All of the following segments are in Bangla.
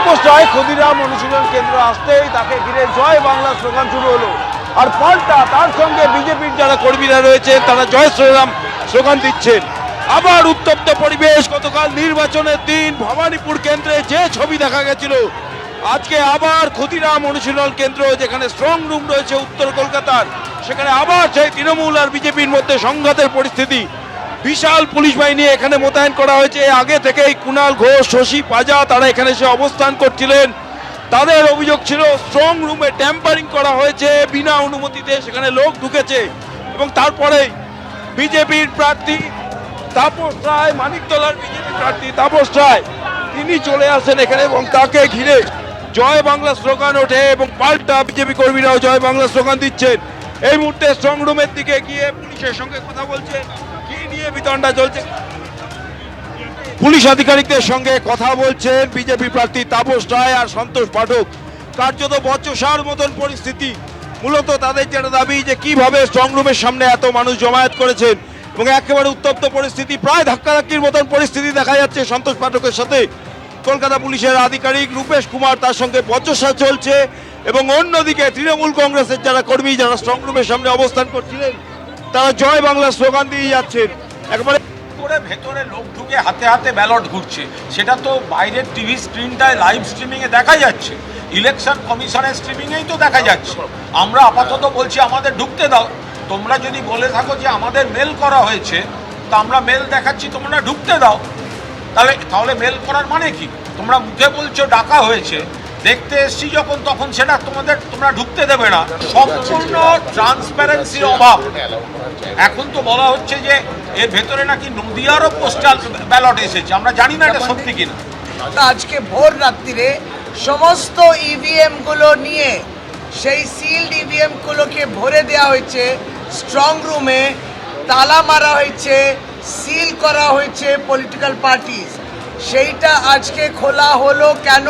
তাপস রায় ক্ষুদিরাম অনুশীলন কেন্দ্র আসতেই তাকে ঘিরে জয় বাংলা স্লোগান শুরু হলো। আর পাল্টা তার সঙ্গে বিজেপির যারা কর্মীরা রয়েছে তারা জয় শ্রীরাম স্লোগান দিচ্ছেন। আবার উত্তপ্ত পরিবেশ। গতকাল নির্বাচনের দিন ভবানীপুর কেন্দ্রে যে ছবি দেখা গেছিল, আজকে আবার ক্ষুদিরাম অনুশীলন কেন্দ্র, যেখানে স্ট্রং রুম রয়েছে উত্তর কলকাতার, সেখানে আবার সেই তৃণমূল আর বিজেপির মধ্যে সংঘাতের পরিস্থিতি। বিশাল পুলিশ বাহিনী এখানে মোতায়েন করা হয়েছে। আগে থেকেই কুণাল ঘোষ, শশী পাজা তারা এখানে এসে অবস্থান করছিলেন। তাদের অভিযোগ ছিল স্ট্রং রুমে ট্যাম্পারিং করা হয়েছে, বিনা অনুমতিতে সেখানে লোক ঢুকেছে। এবং তারপরেই বিজেপির প্রার্থী তাপস রায়, মানিকতলার বিজেপি প্রার্থী তাপস রায়, তিনি চলে আসেন এখানে এবং তাকে ঘিরে জয় বাংলা স্লোগান ওঠে এবং পাল্টা বিজেপি কর্মীরাও জয় বাংলা স্লোগান দিচ্ছেন। এই মুহূর্তে স্ট্রং রুমের দিকে গিয়ে পুলিশের সঙ্গে কথা বলছেন। কি নিয়ে বিতণ্ডা চলছে, পুলিশ আধিকারিকদের সঙ্গে কথা বলছেন বিজেপি প্রার্থী তাপস রায় আর সন্তোষ পাঠক। কার্যত বচসার মতন পরিস্থিতি। মূলত তাদের যেটা দাবি যে কিভাবে স্ট্রং রুমের সামনে এত মানুষ জমায়েত করেছেন এবং একেবারে উত্তপ্ত পরিস্থিতি, প্রায় ধাক্কাধাক্কির মতন পরিস্থিতি দেখা যাচ্ছে সন্তোষ পাঠকের সাথে। কলকাতা পুলিশের আধিকারিক রূপেশ কুমার, তার সঙ্গে বচসা চলছে। এবং অন্যদিকে তৃণমূল কংগ্রেসের যারা কর্মী, যারা স্ট্রং রুমের সামনে অবস্থান করছিলেন, তারা জয় বাংলা স্লোগান দিয়ে যাচ্ছেন। একবারে করে ভেতরে লোক ঢুকে হাতে হাতে ব্যালট ঘুরছে, সেটা তো বাইরের টিভি স্ক্রিনটায় লাইভ স্ট্রিমিংয়ে দেখা যাচ্ছে, ইলেকশন কমিশনের স্ট্রিমিংয়েই তো দেখা যাচ্ছে। আমরা আপাতত বলছি আমাদের ঢুকতে দাও। তোমরা যদি বলে থাকো যে আমাদের মেল করা হয়েছে, তা আমরা মেল দেখাচ্ছি, তোমরা ঢুকতে দাও। তাহলে মেল করার মানে কি? তোমরা মুখে বলছো ডাকা হয়েছে, দেখতে এসছি যখন তখন সেটা তোমরা ঢুকতে দেবে না। সম্পূর্ণ ট্রান্সপারেন্সির অভাব। এখন তো বলা হচ্ছে যে এর ভেতরে নাকি নদিয়ারও পোস্টাল ব্যালট এসেছে, আমরা জানি না এটা সত্যি কিনা। আজকে ভোর রাত্রিরে সমস্ত ইভিএম গুলো নিয়ে সেই সিল্ড ইভিএম গুলোকে ভরে দেওয়া হয়েছে, স্ট্রং রুমে তালা মারা হয়েছে, সিল করা হয়েছে পলিটিক্যাল পার্টি। সেইটা আজকে খোলা হলো কেন?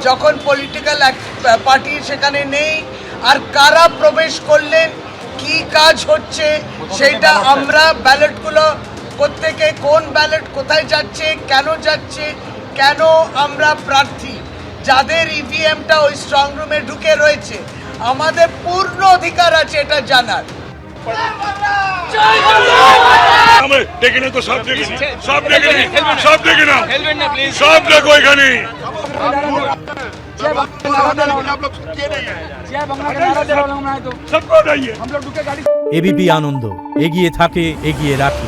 যখন পলিটিক্যাল পার্টি সেখানে নেই, আর কারা প্রবেশ করলেন, কি কাজ হচ্ছে সেইটা আমরা ব্যালটগুলো প্রত্যেকে কোন ব্যালট কোথায় যাচ্ছে, কেন আমরা প্রার্থী যাদের ইভিএমটা ওই স্ট্রং রুমে ঢুকে রয়েছে, আমাদের পূর্ণ অধিকার আছে এটা জানার। দেখে না তো সব দেখে সব দেখে সব দেখে না সব দেখো এখানে। এবিপি আনন্দ, এগিয়ে থাকে, এগিয়ে রাখে।